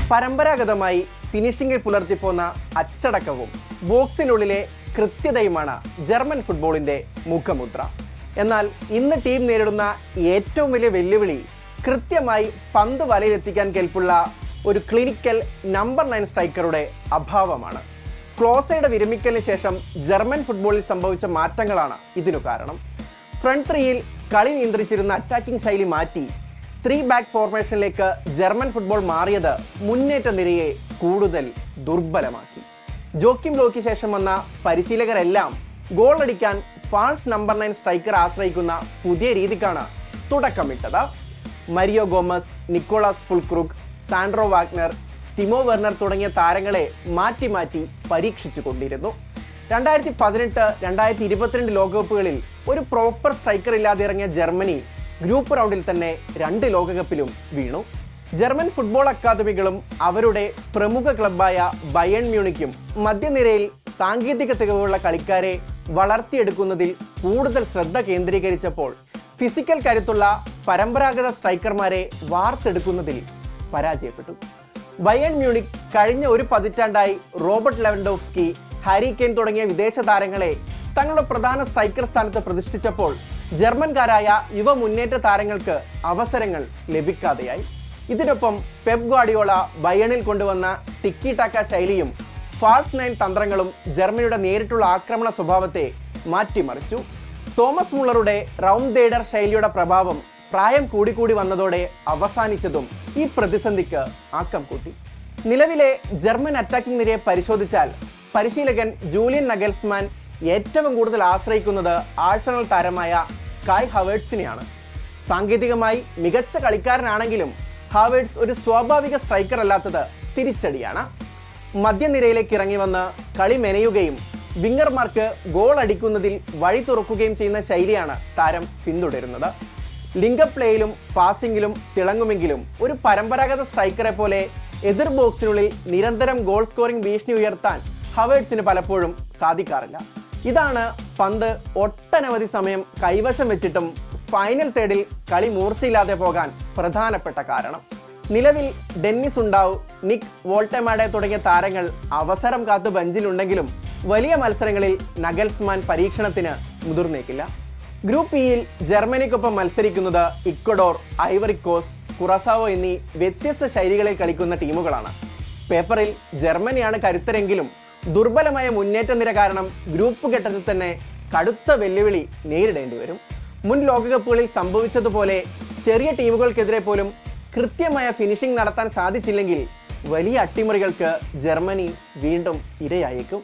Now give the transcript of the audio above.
പരമ്പരാഗതമായി ഫിനിഷിംഗിൽ പുലർത്തിപ്പോന്ന അച്ചടക്കവും ബോക്സിനുള്ളിലെ കൃത്യതയുമാണ് ജർമ്മൻ ഫുട്ബോളിൻ്റെ മുഖമുദ്ര. എന്നാൽ ഇന്ന് ടീം നേരിടുന്ന ഏറ്റവും വലിയ വെല്ലുവിളി കൃത്യമായി പന്ത് വലയിലെത്തിക്കാൻ കെൽപ്പുള്ള ഒരു ക്ലിനിക്കൽ നമ്പർ 9 സ്ട്രൈക്കറുടെ അഭാവമാണ്. ക്ലോസയുടെ വിരമിക്കലിന് ശേഷം ജർമ്മൻ ഫുട്ബോളിൽ സംഭവിച്ച മാറ്റങ്ങളാണ് ഇതിനു കാരണം. ഫ്രണ്ട് ത്രീയിൽ കളി നിയന്ത്രിച്ചിരുന്ന അറ്റാക്കിംഗ് ശൈലി മാറ്റി 3 ബാക്ക് ഫോർമേഷനിലേക്ക് ജർമ്മൻ ഫുട്ബോൾ മാറിയത് മുന്നേറ്റ നിരയെ കൂടുതൽ ദുർബലമാക്കി. ജോക്കിം ലോയ്ക്ക് ശേഷം വന്ന പരിശീലകരെല്ലാം ഗോൾ അടിക്കാൻ ഫാൾസ് നമ്പർ 9 സ്ട്രൈക്കർ ആശ്രയിക്കുന്ന പുതിയ രീതിക്കാണ് തുടക്കമിട്ടത്. Mario Gomez, Niclas Füllkrug, Sandro Wagner, Timo Werner തുടങ്ങിയ താരങ്ങളെ മാറ്റി മാറ്റി പരീക്ഷിച്ചു കൊണ്ടിരുന്നു. 2018, 2022 ലോകകപ്പുകളിൽ ഒരു പ്രോപ്പർ സ്ട്രൈക്കർ ഇല്ലാതെ ഇറങ്ങിയ ജർമ്മനി ഗ്രൂപ്പ് റൗണ്ടിൽ തന്നെ 2 ലോകകപ്പിലും വീണു. ജർമ്മൻ ഫുട്ബോൾ അക്കാദമികളും അവരുടെ പ്രമുഖ ക്ലബ്ബായ ബയേൺ മ്യൂണിക്കും മധ്യനിരയിൽ സാങ്കേതിക തികവുള്ള കളിക്കാരെ വളർത്തിയെടുക്കുന്നതിൽ കൂടുതൽ ശ്രദ്ധ കേന്ദ്രീകരിച്ചപ്പോൾ ഫിസിക്കൽ കരുത്തുള്ള പരമ്പരാഗത സ്ട്രൈക്കർമാരെ വാർത്തെടുക്കുന്നതിൽ പരാജയപ്പെട്ടു. ബയേൺ മ്യൂണിക് കഴിഞ്ഞ ഒരു പതിറ്റാണ്ടായി റോബർട്ട് ലെവൻഡോവ്സ്കി, ഹാരി കെയ്ൻ തുടങ്ങിയ വിദേശ താരങ്ങളെ തങ്ങളുടെ പ്രധാന സ്ട്രൈക്കർ സ്ഥാനത്ത് പ്രതിഷ്ഠിച്ചപ്പോൾ ജർമ്മൻകാരായ യുവ മുന്നേറ്റ താരങ്ങൾക്ക് അവസരങ്ങൾ ലഭിക്കാതെയായി. ഇതിനൊപ്പം പെപ് ഗാർഡിയോള ബയേണിൽ കൊണ്ടുവന്ന ടിക്കി ടാക്ക ശൈലിയും ഫാൾസ് 9 തന്ത്രങ്ങളും ജർമ്മനിയുടെ നേരിട്ടുള്ള ആക്രമണ സ്വഭാവത്തെ മാറ്റിമറിച്ചു. തോമസ് മുള്ളറുടെ റൗണ്ട് ദേഡർ ശൈലിയുടെ പ്രഭാവം പ്രായം കൂടിക്കൂടി വന്നതോടെ അവസാനിച്ചതും ഈ പ്രതിസന്ധിക്ക് ആക്കം കൂട്ടി. നിലവിലെ ജർമ്മൻ അറ്റാക്കിംഗ് നിരയെ പരിശോധിച്ചാൽ പരിശീലകൻ ജൂലിയൻ നഗൽസ്മാൻ ഏറ്റവും കൂടുതൽ ആശ്രയിക്കുന്നത് ആഴ്സണൽ താരമായ കായ് ഹവേർട്സിനെയാണ്. സാങ്കേതികമായി മികച്ച കളിക്കാരനാണെങ്കിലും ഹാവേർട്സ് ഒരു സ്വാഭാവിക സ്ട്രൈക്കർ അല്ലാത്തത് തിരിച്ചടിയാണ്. മധ്യനിരയിലേക്ക് ഇറങ്ങി വന്ന് കളി മെനയുകയും വിങ്ങർമാർക്ക് ഗോൾ അടിക്കുന്നതിൽ വഴി തുറക്കുകയും ചെയ്യുന്ന ശൈലിയാണ് താരം പിന്തുടരുന്നത്. ലിങ്ക് പ്ലേയിലും പാസിംഗിലും തിളങ്ങുമെങ്കിലും ഒരു പരമ്പരാഗത സ്ട്രൈക്കറെ പോലെ എതിർ ബോക്സിനുള്ളിൽ നിരന്തരം ഗോൾ സ്കോറിംഗ് ഭീഷണി ഉയർത്താൻ ഹവേർട്സിന് പലപ്പോഴും സാധിക്കാറില്ല. ഇതാണ് പന്ത് ഒട്ടനവധി സമയം കൈവശം വെച്ചിട്ടും ഫൈനൽ തേർഡിൽ കളി മൂർച്ചയില്ലാതെ പോകാൻ പ്രധാനപ്പെട്ട കാരണം. നിലവിൽ ഡെന്നിസ് ഉണ്ടാവ്, നിക് വോൾട്ടമാഡെ തുടങ്ങിയ താരങ്ങൾ അവസരം കാത്തു ബെഞ്ചിലുണ്ടെങ്കിലും വലിയ മത്സരങ്ങളിൽ നഗൽസ്മാൻ പരീക്ഷണത്തിന് മുതിർന്നേക്കില്ല. ഗ്രൂപ്പ് ഇയിൽ ജർമ്മനിക്കൊപ്പം മത്സരിക്കുന്നത് ഇക്വഡോർ, ഐവറി കോസ്റ്റ്, കുറാസാവോ എന്നീ വ്യത്യസ്ത ശൈലികളിൽ കളിക്കുന്ന ടീമുകളാണ്. പേപ്പറിൽ ജർമ്മനിയാണ് കരുത്തരെങ്കിലും ദുർബലമായ മുന്നേറ്റ നിര കാരണം ഗ്രൂപ്പ് ഘട്ടത്തിൽ തന്നെ കടുത്ത വെല്ലുവിളി നേരിടേണ്ടി വരും. മുൻ ലോകകപ്പുകളിൽ സംഭവിച്ചതുപോലെ ചെറിയ ടീമുകൾക്കെതിരെ പോലും കൃത്യമായ ഫിനിഷിംഗ് നടത്താൻ സാധിച്ചില്ലെങ്കിൽ വലിയ അട്ടിമറികൾക്ക് ജർമ്മനി വീണ്ടും ഇരയായേക്കും.